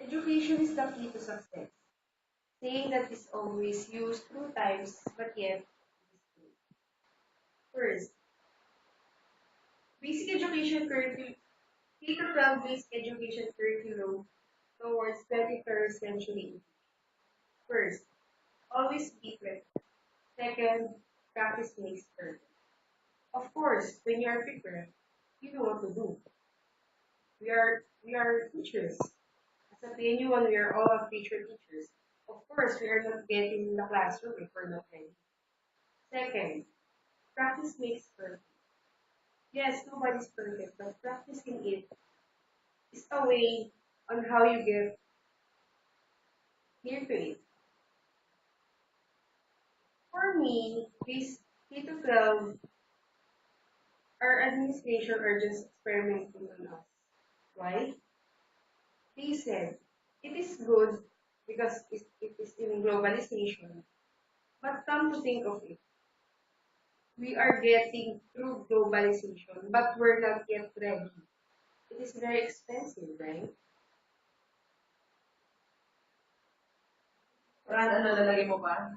Education is the key to success. Saying that is always used two times, but yet it is true. First, basic education curriculum, K-12 basic education curriculum towards 21st century. First, always be prepared. Second, practice makes perfect. Of course, when you are prepared, you know what to do. We are teachers. As a PNU1, we are all of future teachers. Of course, we are not getting in the classroom if we're not ready. Second, practice makes perfect. Yes, nobody's perfect, but practicing it is a way on how you get near to it. For me, this K to 12, our administration are just experimenting on us. Why? They said it is good because it is in globalization. But come to think of it, we are getting through globalization, but we're not yet ready. It is very expensive, right? Ran, ano, lalagay mo pa?